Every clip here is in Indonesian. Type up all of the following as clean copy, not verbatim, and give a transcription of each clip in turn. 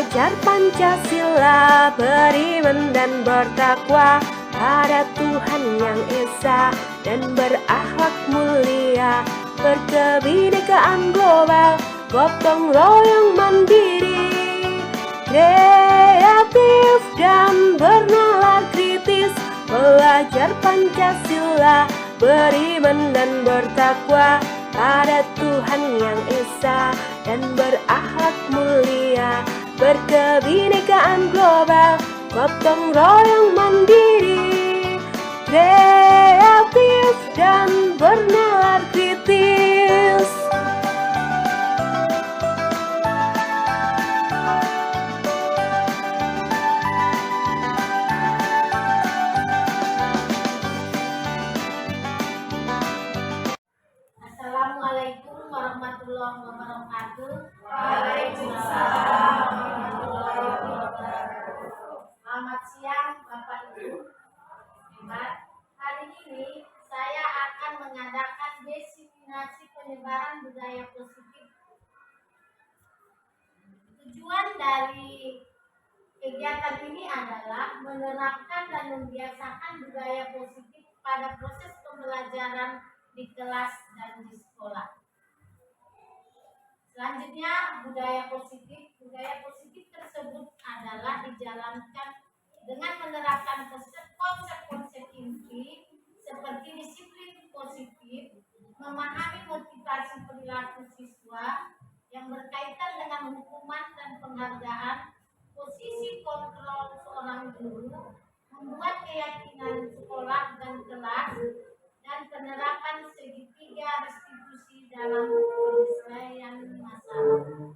belajar Pancasila, beriman dan bertakwa pada Tuhan yang Esa, dan berakhlak mulia, berkebinekaan global, gotong royong mandiri, kreatif dan bernalar kritis, belajar Pancasila, beriman dan bertakwa pada Tuhan yang Esa, dan berakhlak mulia, berkebinekaan global, gotong royong mandiri, kreatif dan bernalar kritis. Assalamualaikum warahmatullahi wabarakatuh. Waalaikumsalam warahmatullahi wabarakatuh. Selamat siang Bapak Ibu. Hari ini saya akan mengadakan diseminasi penyebaran budaya positif. Tujuan dari kegiatan ini adalah menerapkan dan membiasakan budaya positif pada proses pembelajaran di kelas dan di sekolah. Selanjutnya, budaya positif tersebut adalah dijalankan dengan menerapkan konsep-konsep inti seperti disiplin positif, memahami motivasi perilaku siswa yang berkaitan dengan hukuman dan penghargaan, posisi kontrol seorang guru, membuat keyakinan sekolah dan kelas, dan penerapan segitiga restitusi dalam penyelesaian masalah.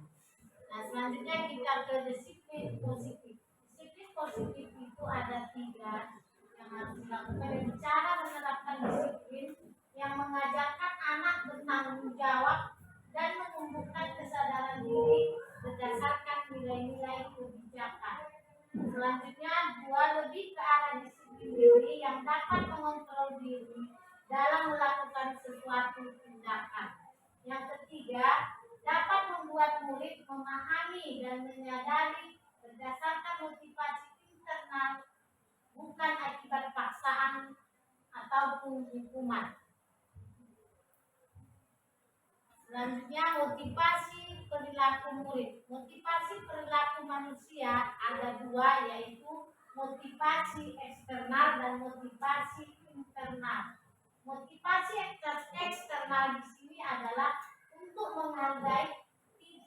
Nah, selanjutnya kita ke disiplin positif. Disiplin positif itu ada 3 yang harus dilakukan. Cara menerapkan disiplin yang mengajarkan anak bertanggung jawab dan menumbuhkan kesadaran diri berdasarkan nilai-nilai kebijakan. Selanjutnya, 2, lebih ke arah disiplin diri yang dapat mengontrol diri dalam melakukan sesuatu tindakan. Yang ketiga, dapat membuat murid memahami dan menyadari berdasarkan motivasi internal, bukan akibat paksaan ataupun hukuman. Selanjutnya, motivasi perilaku murid. Motivasi perilaku manusia ada 2, yaitu motivasi eksternal dan motivasi internal. Motivasi eksternal di sini adalah untuk menghargai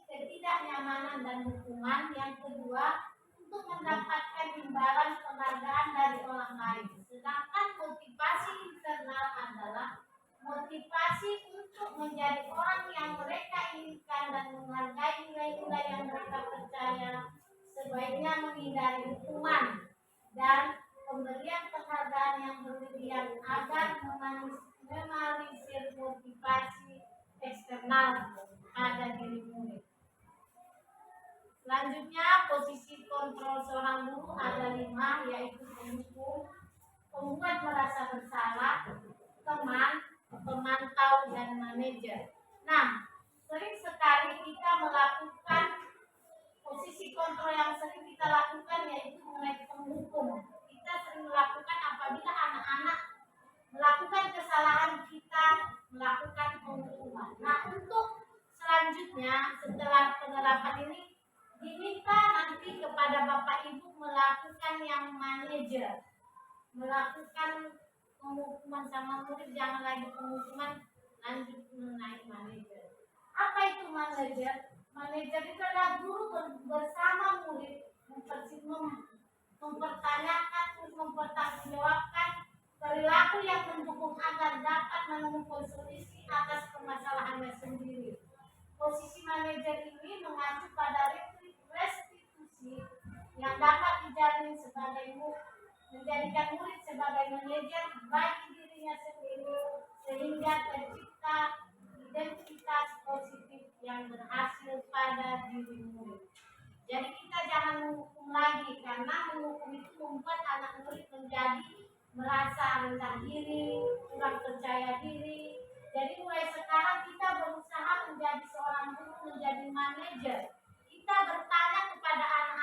ketidaknyamanan dan hukuman. Yang kedua, untuk mendapatkan imbalan penghargaan dari orang lain. Sedangkan motivasi internal adalah motivasi untuk menjadi orang yang mereka inginkan dan menghargai nilai-nilai yang mereka percaya. Sebaiknya menghindari hukuman dan pemberian penghargaan yang berlebihan agar meminimalisir motivasi eksternal pada diri murid. Selanjutnya, posisi kontrol seorang guru ada 5, yaitu penghukum, pembuat merasa bersalah, teman, pemantau, dan manajer. Nah, sering sekali kita melakukan posisi kontrol yang sering kita lakukan yaitu mengenai penghukum. Kita sering melakukan apabila anak-anak melakukan kesalahan, kita melakukan penghukuman. Nah, untuk selanjutnya setelah penerapan ini diminta nanti kepada Bapak Ibu melakukan yang manajer, melakukan penghukuman sama murid, jangan lagi penghukuman, lanjut menaik manajer. Apa itu manajer? Manajer itu adalah guru bersama murid mempertanyakan, mempertanggungjawabkan perilaku yang mendukung agar dapat menemukan solusi atas permasalahannya sendiri. Posisi manajer ini mengacu pada restitusi yang dapat dijalin sebagai menjadikan murid sebagai manajer bagi dirinya sendiri, sehingga tercipta identitas positif yang berhasil pada diri murid. Jadi kita jangan menghukum lagi, karena menghukum itu membuat anak murid menjadi merasa rendah diri, kurang percaya diri. Jadi mulai sekarang kita berusaha menjadi seorang guru, menjadi manajer. Kita bertanya kepada anak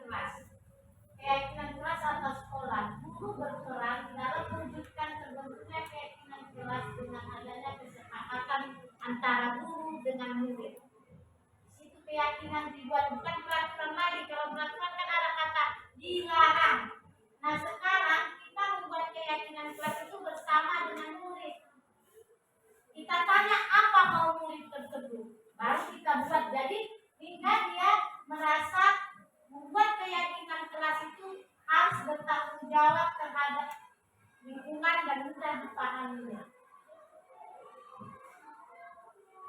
kelas. Keyakinan kelas atau sekolah, guru berperan dalam mewujudkan terbentuknya keyakinan kelas dengan adanya kesepakatan antara guru dengan murid. Di situ keyakinan dibuat, bukan peraturan lagi. Kalau peraturan kan ada kata dilarang. Nah sekarang kita membuat keyakinan kelas itu bersama dengan murid. Kita tanya apa mau murid tersebut, baru kita buat. Jadi hingga dia merasa membuat keyakinan kelas itu harus bertanggung jawab terhadap lingkungan dan mudah dipahaminya.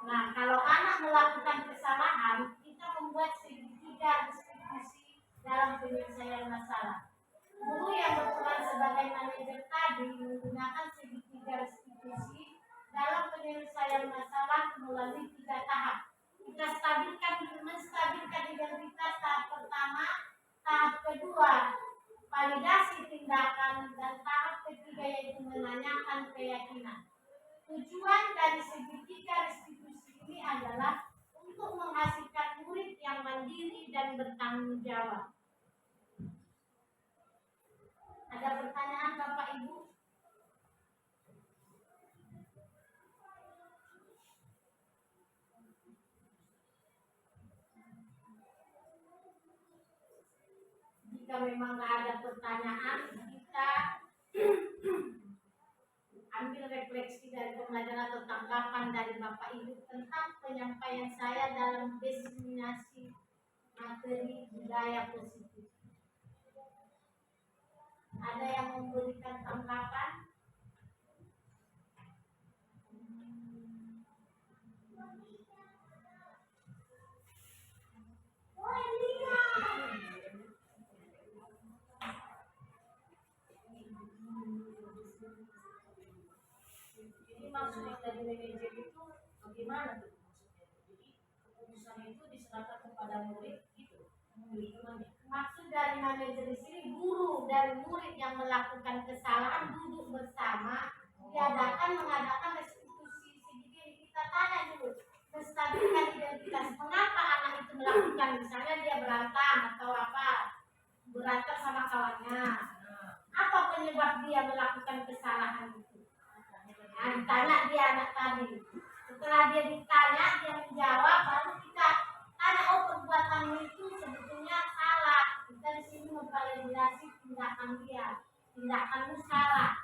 Nah, kalau anak melakukan kesalahan, kita membuat segitiga diskusi dalam penyelesaian masalah. Guru yang berperan sebagai manajer tadi menggunakan segitiga restitusi dalam penyelesaian masalah melalui 3 tahap. Kita menstabilkan identitas tahap pertama, tahap kedua validasi tindakan, dan tahap ketiga yaitu menanyakan keyakinan. Tujuan dari segitiga restitusi ini adalah untuk menghasilkan murid yang mandiri dan bertanggung jawab. Ada pertanyaan Bapak Ibu? Jika memang nggak ada pertanyaan, kita ambil refleksi dari pembelajaran atau tanggapan dari Bapak Ibu tentang penyampaian saya dalam diseminasi materi budaya positif. Ada yang memberikan tanggapan? Jadi maksudnya dari manajer itu bagaimana tuh maksudnya? Jadi keputusan itu diserahkan kepada murid gitu. Maksud dari manajer di sini, guru dan murid yang melakukan kesalahan duduk bersama, mengadakan restitusi sedikit. Kita tanya dulu, menstabilkan identitas. Mengapa anak itu melakukan, misalnya dia berantem atau berantem sama kawannya. Apa penyebab dia melakukan kesalahan itu? Nah, ditanya dia anak tadi. Setelah dia ditanya, dia menjawab, baru kita tanya, oh perbuatanmu itu sebetulnya salah. Kita di sini memvalidasi tindakan dia. Tindakanmu salah.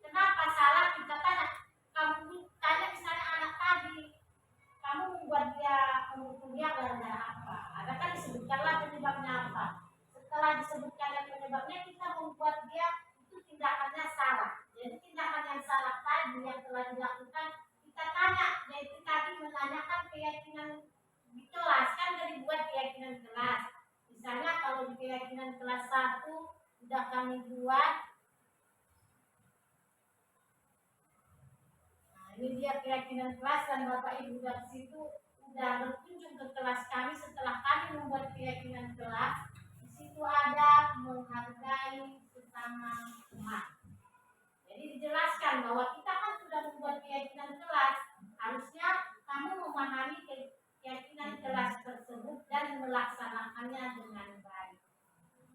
Kenapa salah? Kita tanya. Kamu tanya misalnya anak tadi, kamu membuat dia memukul dia gara-gara apa? Ada kan disebutkanlah penyebabnya apa. Setelah disebutkan penyebabnya, kita membuat dia itu tindakannya salah. Jadi tindakan yang salah tadi yang telah dilakukan, kita tanya, yaitu tadi menanyakan keyakinan di kelas, kan dari buat keyakinan kelas. Misalnya kalau di keyakinan kelas 1 sudah kami buat. Nah, ini dia keyakinan kelas, dan Bapak Ibu dari situ sudah berkunjung ke kelas kami setelah kami membuat keyakinan kelas. Di situ ada menghargai sesama teman. Jadi dijelaskan bahwa kita kan sudah membuat keyakinan kelas, harusnya kamu memahami keyakinan kelas tersebut dan melaksanakannya dengan baik.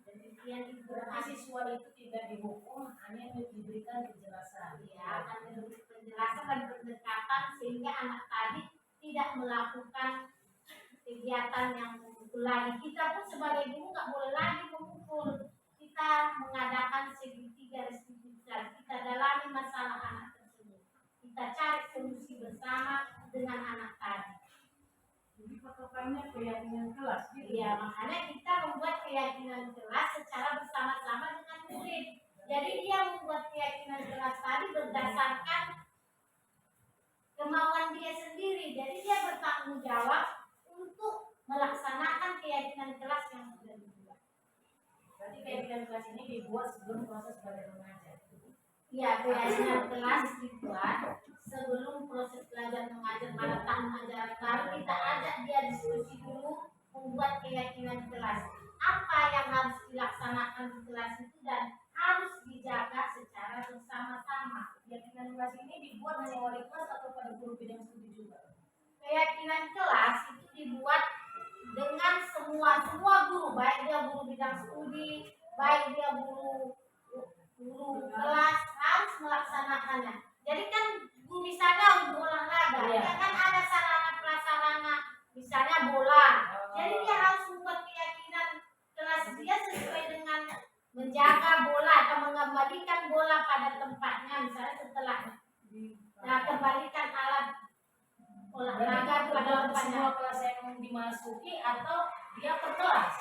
Demikian itu. Berarti siswa itu tidak dihukum, hanya diberikan penjelasan. Ya, akan diberi penjelasan dan pendekatan sehingga anak tadi tidak melakukan kegiatan yang memukul lagi. Kita pun sebagai guru nggak boleh lagi memukul. Kita mengadakan segitiga restitusi. Kita dalami masalah anak tersebut. Kita cari solusi bersama dengan anak tadi. Jadi patokannya keyakinan kelas gitu. Iya, makanya kita membuat keyakinan kelas secara bersama-sama dengan murid. Jadi dia membuat keyakinan kelas tadi berdasarkan kemauan dia sendiri. Jadi dia bertanggung jawab untuk melaksanakan keyakinan kelas yang sudah dibuat. Berarti keyakinan kelas ini dibuat sebelum proses belajar mengajar. Iya, keyakinan kelas dibuat sebelum proses belajar mengajar pada tahun ajaran baru. Kita ajak dia diskusi dulu membuat keyakinan kelas. Apa yang harus dilaksanakan di kelas itu dan harus dijaga secara bersama-sama. Keyakinan kelas ini dibuat hanya wali kelas atau pada guru bidang studi juga? Keyakinan kelas itu dibuat dengan semua semua guru, baik dia guru bidang studi, baik dia guru kelas, harus melaksanakannya. Jadi kan guru misalnya untuk olahraga, Iya. dia kan ada sarana prasarana, misalnya bola. Jadi dia harus membuat keyakinan kelas dia sesuai dengan menjaga bola atau mengembalikan bola pada tempatnya, misalnya setelah kembalikan alat olahraga pada Dalam tempatnya. semua kelas yang dimasuki atau dia per kelas?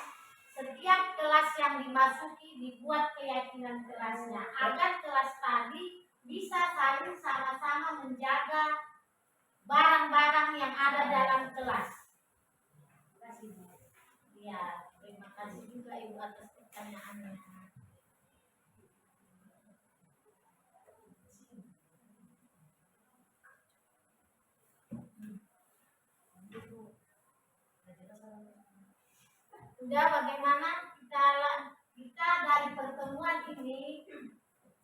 Setiap kelas yang dimasuki dibuat keyakinan kelasnya agar kelas tadi bisa saling sama-sama menjaga barang-barang yang ada dalam kelas. Terima kasih, Bu. Ya, terima kasih juga Ibu atas pertanyaannya. Sudah, bagaimana kita dari pertemuan ini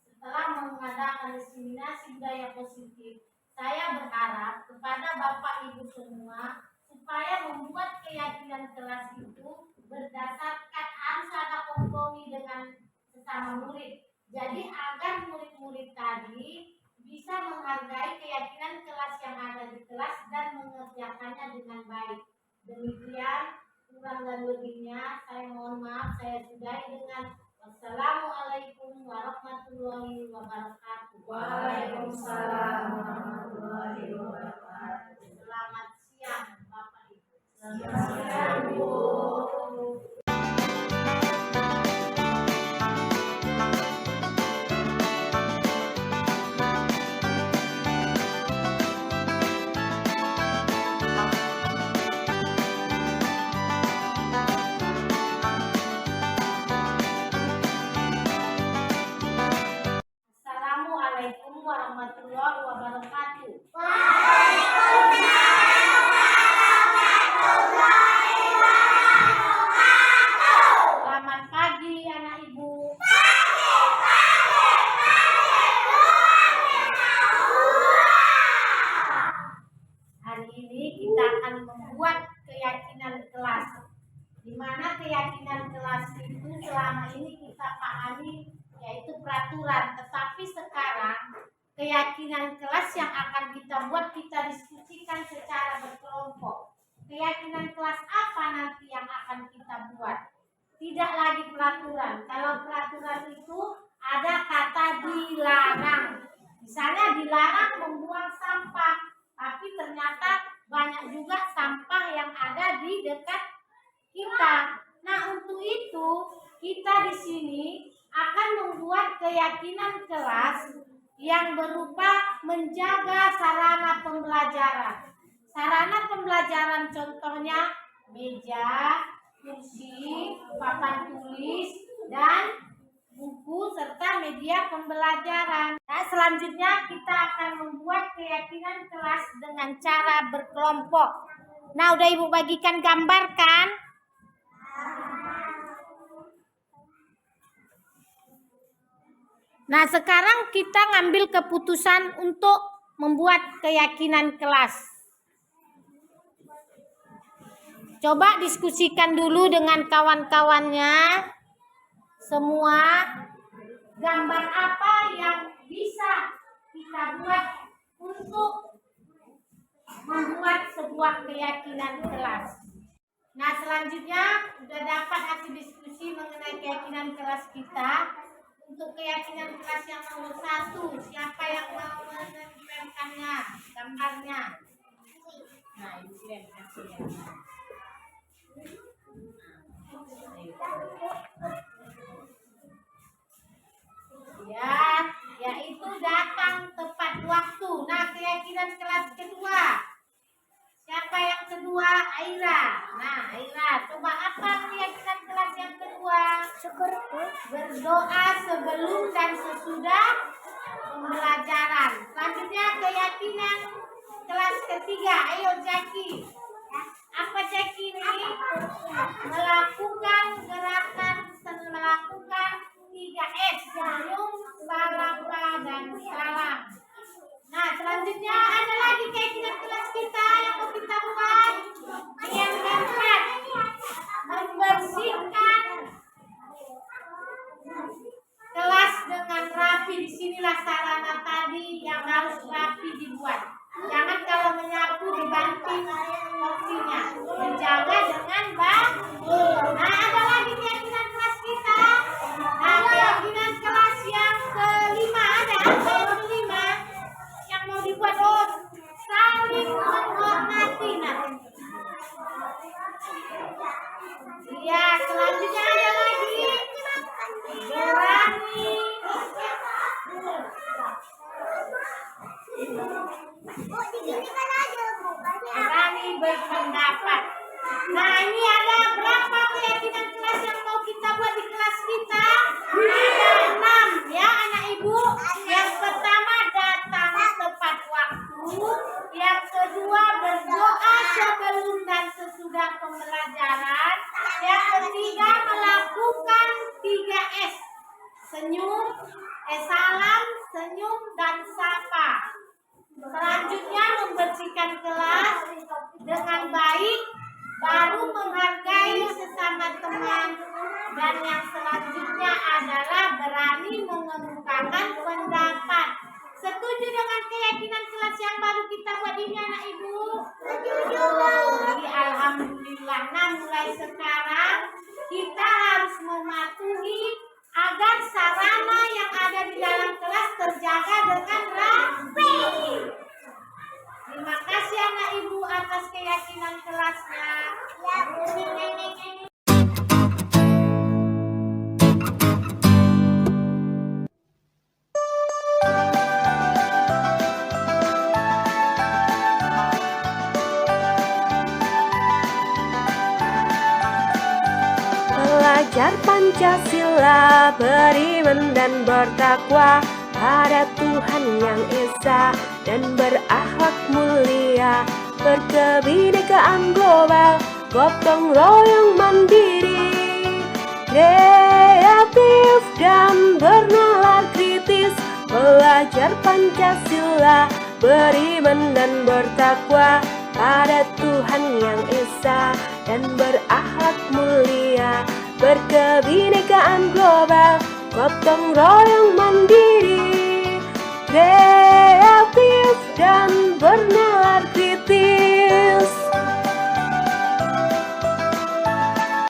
setelah mengadakan diseminasi budaya positif, saya berharap kepada Bapak Ibu semua supaya membuat keyakinan kelas itu berdasarkan harus ada kompromi dengan sesama murid. Jadi agar murid-murid tadi bisa menghargai keyakinan kelas yang ada di kelas dan mengerjakannya dengan baik. Demikian, kurang dan lebihnya saya mohon maaf, saya sudahi dengan wassalamualaikum warahmatullahi wabarakatuh. Waalaikumsalam warahmatullahi wabarakatuh. Selamat siang Bapak Ibu. Selamat siang, Bu. Assalamualaikum warahmatullahi wabarakatuh. Selamat pagi anak ibu. Hari ini kita akan membuat keyakinan kelas. Di mana keyakinan kelas itu selama ini kita pahami yaitu peraturan, tetapi sekarang keyakinan kelas yang akan kita buat, kita diskusikan secara berkelompok. Keyakinan kelas apa nanti yang akan kita buat? Tidak lagi peraturan. Kalau peraturan itu ada kata dilarang. Misalnya dilarang membuang sampah, tapi ternyata banyak juga sampah yang ada di dekat kita. Nah, untuk itu kita di sini akan membuat keyakinan kelas yang berupa menjaga sarana pembelajaran. Sarana pembelajaran contohnya meja, kursi, papan tulis, dan buku serta media pembelajaran. Nah, selanjutnya kita akan membuat keyakinan kelas dengan cara berkelompok. Nah, udah Ibu bagikan gambar kan? Nah, sekarang kita ngambil keputusan untuk membuat keyakinan kelas. Coba diskusikan dulu dengan kawan-kawannya. Semua gambar apa yang bisa kita buat untuk membuat sebuah keyakinan kelas. Nah, selanjutnya sudah dapat hasil diskusi mengenai keyakinan kelas kita. Untuk keyakinan kelas yang nomor 1, siapa yang mau menempelkannya, gambarnya? Nah, Ibu kirim, kasih ya. Yaitu datang tepat waktu. Nah, keyakinan kelas kedua. Siapa yang kedua? Aira. Nah, Aira, coba apa keyakinan kelas yang kedua? Berdoa sebelum dan sesudah pembelajaran. Selanjutnya keyakinan kelas ketiga. Ayo Jaki. Apa Jaki ini? Melakukan gerakan, melakukan 3S. Senyum, sapa, dan salam. Nah, selanjutnya ada lagi keyakinan kelas kita yang mau kita buat. Yang keempat, Rapilah sarana tadi yang harus rapi dibuat. Jangan kalau menyapu dibanting porsinya. Menjaga dengan baik. Nah, ada lagi keyakinan kelas kita. Nah, keyakinan kelas yang kelima ada. Yang kelima yang mau dibuat saling menghormati. Nah, iya, selanjutnya ada lagi berani berpendapat. Nah, ini ada berapa keyakinan kelas yang mau kita buat di kelas kita? Ada 6 ya anak ibu. Yang pertama, datang tepat waktu. Yang kedua, berdoa sebelum dan sesudah pembelajaran. Yang ketiga, melakukan 3S. Senyum, salam, senyum, dan sapa. Selanjutnya, membersihkan kelas dengan baik, baru menghargai sesama teman. Dan yang selanjutnya adalah berani mengemukakan pendapat. Setuju dengan keyakinan kelas yang baru kita buat ini anak ibu? Setuju. Jadi alhamdulillah. Nah, mulai sekarang kita harus mematuhi agar sarana yang ada di dalam kelas terjaga dengan rapi. Terima kasih anak ibu atas keyakinan kelasnya. Belajar Pancasila, beriman dan bertakwa pada Tuhan yang Esa dan berakhlak mulia, berkebinekaan global, gotong royong mandiri, kreatif dan bernalar kritis. Belajar Pancasila, beriman dan bertakwa pada Tuhan yang Esa dan berakhlak mulia, berkebinekaan global, gotong royong mandiri,